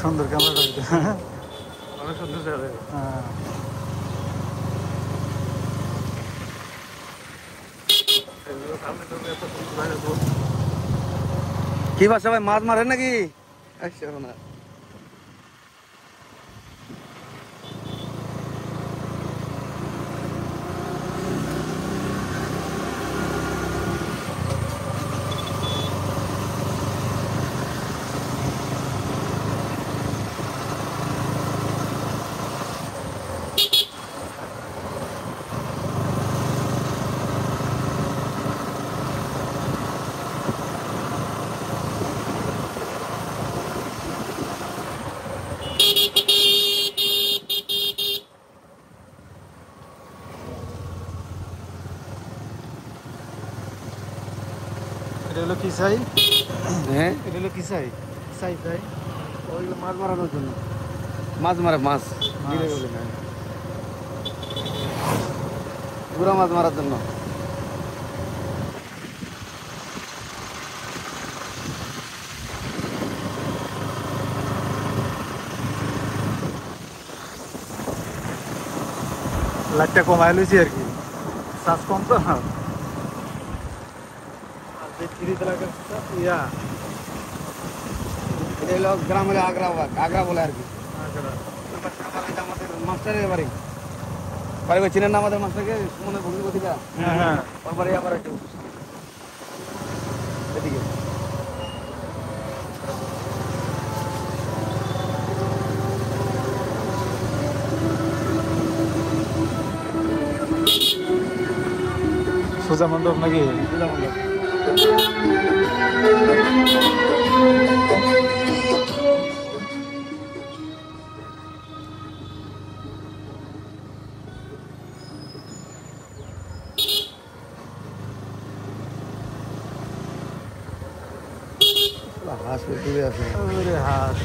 সুন্দর ক্যামেরাটা। অনেক সুন্দর যাবে। হ্যাঁ কি বাসা ভাই, মাছ মারেন নাকি? আচ্ছা না, এটা হলো কি চাই? হ্যাঁ এটা হলো কি চাই? চাই চাই ওইগুলো মাছ মারানোর জন্য। মাছ মারে, মাছ গিলে বলে না, গুড়া মাছ মারার জন্য। লাইটটা কমাই লইছি আর কি, চার্জ কম তো। আর যে থ্রি তলাকার ইয়া এটা হলো গ্রামের আগ্রা, আগ্রা বলে আর কি। আমাদের মাস্টারের বাড়ি বাড়ি চিনেন না আমাদের মাস্টারকে, সুমনের ভগ্নিপতিটা। হ্যাঁ হ্যাঁ ওর বাড়ি আবার একটু এদিকে। সোজা মণ্ডপ নাকি? হাঁস দূরে আছে। ওরে হাঁস।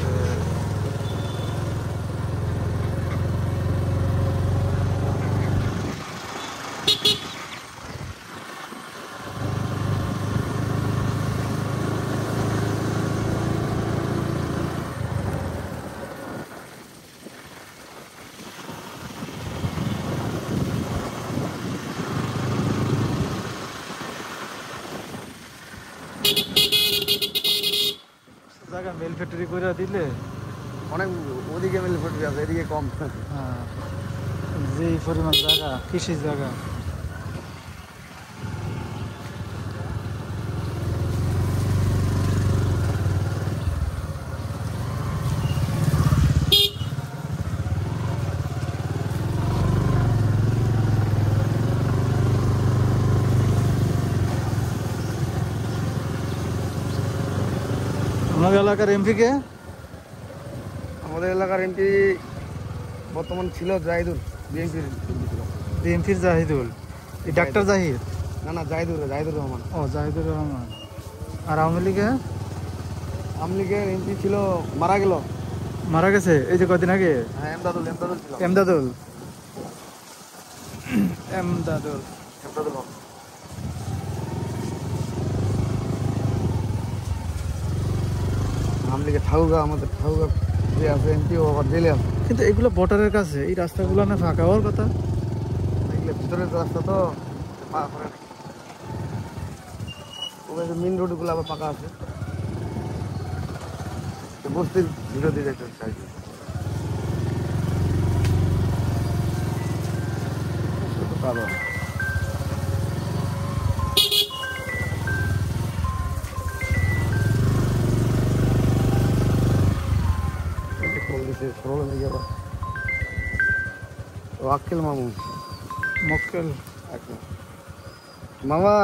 জায়গা মেল ফ্যাক্টরি করে দিলে অনেক, ওদিকে মিল ফ্যাক্টরি আছে, এদিকে কম। হ্যাঁ, যে পরিমাণ জায়গা, কৃষি জায়গা। আমাদের এলাকার এমপি কে? আমাদের এলাকার এমপি বর্তমান ছিল জাহিদুল, বিএনপির এমপি ছিল। বিএনপির জাহিদুল, এই ডাক্তার জাহিদ? না না, জাহিদুল রহমান। ও জাহিদুর রহমান। আর আওয়ামী লীগে? আওয়ামী লীগের এমপি ছিল, মারা গেল। মারা গেছে এই যে কদিন আগে? হ্যাঁ, এমদাদুল ছিল। এমদাদুল। এমদাদুল হক। আওয়ামী লীগের ঠাকুরগা, আমাদের ঠাকুরগা যে আছে এমপি, ও আবার জেলে আছে। কিন্তু এগুলো বর্ডারের কাছে, এই রাস্তাগুলো না ফাঁকা হওয়ার কথা? এগুলো ভিতরের রাস্তা তো, মেন রোডগুলো আবার পাকা আছে। বস্তির ভিতর দিয়ে যেতে চাই। কালো আক্কেল মামু, মক্কেল মামা।